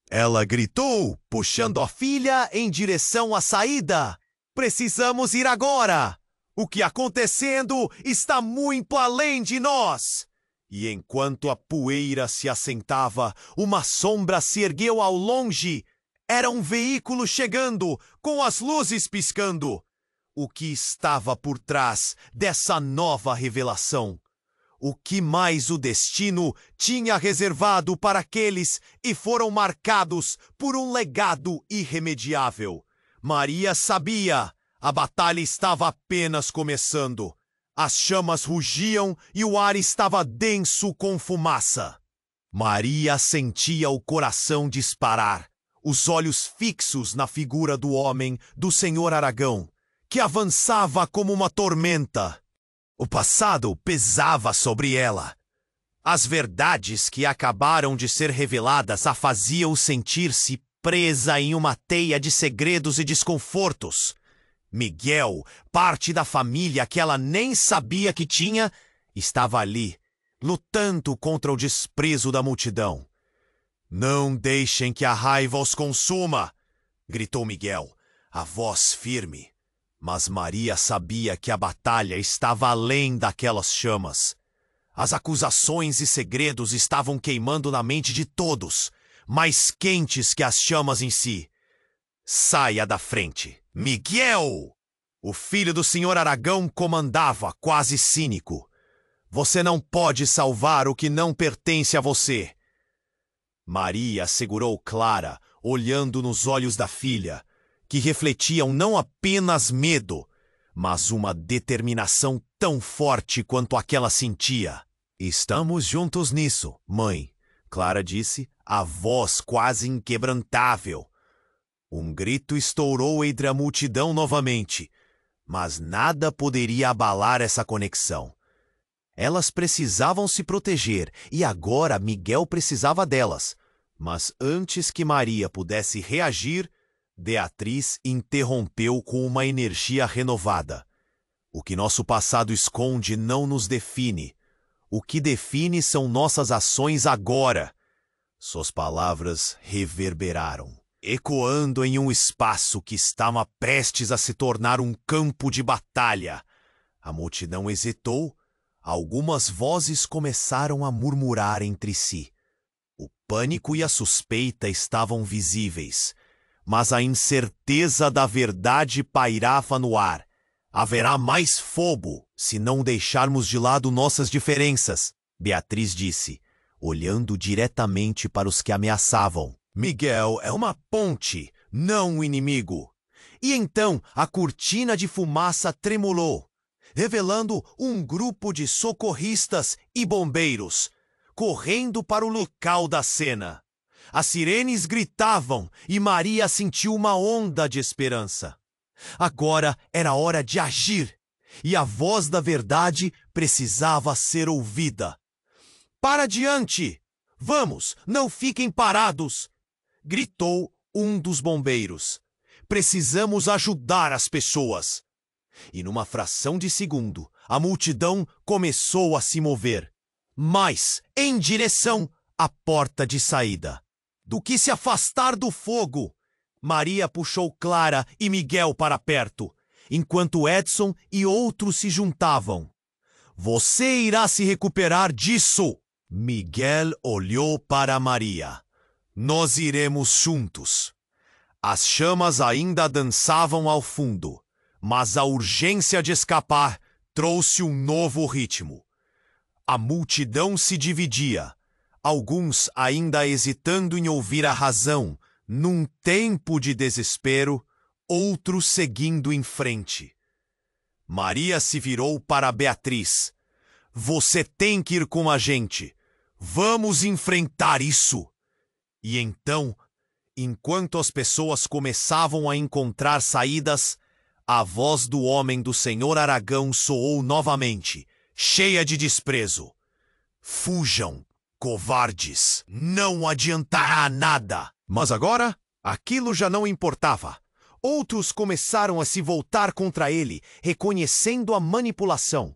Ela gritou, puxando a filha em direção à saída. Precisamos ir agora! O que acontecendo está muito além de nós! E enquanto a poeira se assentava, uma sombra se ergueu ao longe. Era um veículo chegando, com as luzes piscando. O que estava por trás dessa nova revelação? O que mais o destino tinha reservado para aqueles e foram marcados por um legado irremediável? Maria sabia. A batalha estava apenas começando. As chamas rugiam e o ar estava denso com fumaça. Maria sentia o coração disparar, os olhos fixos na figura do homem, do Senhor Aragão, que avançava como uma tormenta. O passado pesava sobre ela. As verdades que acabaram de ser reveladas a faziam sentir-se presa em uma teia de segredos e desconfortos. Miguel, parte da família que ela nem sabia que tinha, estava ali, lutando contra o desprezo da multidão. Não deixem que a raiva os consuma, gritou Miguel, a voz firme. Mas Maria sabia que a batalha estava além daquelas chamas. As acusações e segredos estavam queimando na mente de todos, mais quentes que as chamas em si. Saia da frente. Miguel! O filho do Senhor Aragão comandava, quase cínico. Você não pode salvar o que não pertence a você. Maria segurou Clara, olhando nos olhos da filha, que refletiam não apenas medo, mas uma determinação tão forte quanto a que ela sentia. Estamos juntos nisso, mãe, Clara disse, a voz quase inquebrantável. Um grito estourou entre a multidão novamente, mas nada poderia abalar essa conexão. Elas precisavam se proteger e agora Miguel precisava delas. Mas antes que Maria pudesse reagir, Beatriz interrompeu com uma energia renovada. O que nosso passado esconde não nos define. O que define são nossas ações agora. Suas palavras reverberaram, ecoando em um espaço que estava prestes a se tornar um campo de batalha. A multidão hesitou. Algumas vozes começaram a murmurar entre si. O pânico e a suspeita estavam visíveis, mas a incerteza da verdade pairava no ar. Haverá mais fogo se não deixarmos de lado nossas diferenças, Beatriz disse, olhando diretamente para os que ameaçavam. Miguel é uma ponte, não um inimigo. E então a cortina de fumaça tremulou, revelando um grupo de socorristas e bombeiros, correndo para o local da cena. As sirenes gritavam e Maria sentiu uma onda de esperança. Agora era hora de agir, e a voz da verdade precisava ser ouvida. Para diante! Vamos, não fiquem parados! Gritou um dos bombeiros. Precisamos ajudar as pessoas. E numa fração de segundo, a multidão começou a se mover, mas em direção à porta de saída. Do que se afastar do fogo, Maria puxou Clara e Miguel para perto, enquanto Edson e outros se juntavam. Você irá se recuperar disso! Miguel olhou para Maria. Nós iremos juntos. As chamas ainda dançavam ao fundo, mas a urgência de escapar trouxe um novo ritmo. A multidão se dividia, alguns ainda hesitando em ouvir a razão, num tempo de desespero, outros seguindo em frente. Maria se virou para Beatriz. Você tem que ir com a gente. Vamos enfrentar isso. E então, enquanto as pessoas começavam a encontrar saídas, a voz do homem do Senhor Aragão soou novamente, cheia de desprezo. Fujam, covardes, não adiantará nada. Mas agora, aquilo já não importava. Outros começaram a se voltar contra ele, reconhecendo a manipulação.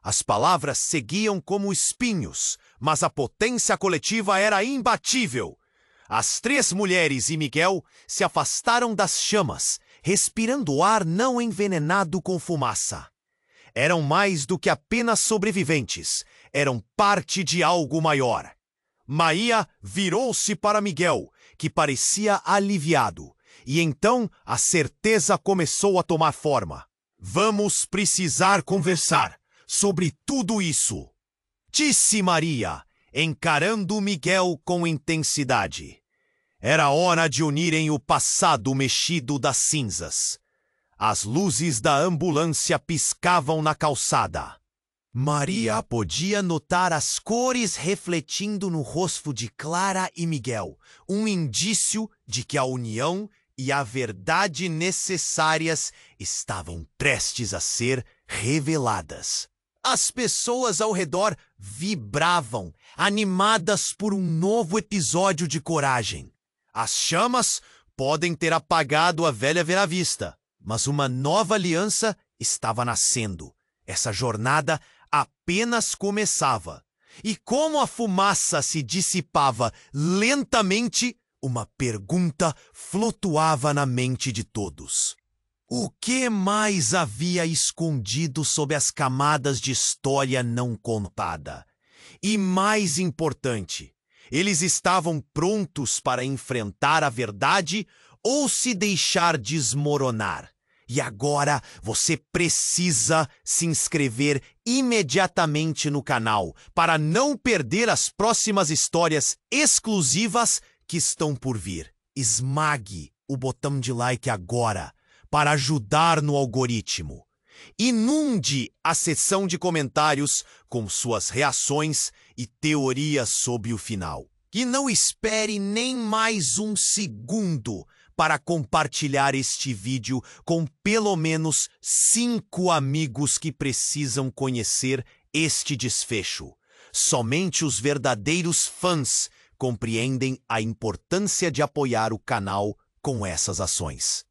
As palavras seguiam como espinhos, mas a potência coletiva era imbatível. As 3 mulheres e Miguel se afastaram das chamas, respirando ar não envenenado com fumaça. Eram mais do que apenas sobreviventes, eram parte de algo maior. Maia virou-se para Miguel, que parecia aliviado, e então a certeza começou a tomar forma. Vamos precisar conversar sobre tudo isso, disse Maria, encarando Miguel com intensidade. Era hora de unirem o passado mexido das cinzas. As luzes da ambulância piscavam na calçada. Maria podia notar as cores refletindo no rosto de Clara e Miguel, um indício de que a união e a verdade necessárias estavam prestes a ser reveladas. As pessoas ao redor vibravam, animadas por um novo episódio de coragem. As chamas podem ter apagado a velha Vera Vista, mas uma nova aliança estava nascendo. Essa jornada apenas começava. E como a fumaça se dissipava lentamente, uma pergunta flutuava na mente de todos. O que mais havia escondido sob as camadas de história não contada? E mais importante, eles estavam prontos para enfrentar a verdade ou se deixar desmoronar? E agora você precisa se inscrever imediatamente no canal para não perder as próximas histórias exclusivas que estão por vir. Esmague o botão de like agora para ajudar no algoritmo. Inunde a seção de comentários com suas reações e teorias sobre o final. E não espere nem mais um segundo para compartilhar este vídeo com pelo menos 5 amigos que precisam conhecer este desfecho. Somente os verdadeiros fãs compreendem a importância de apoiar o canal com essas ações.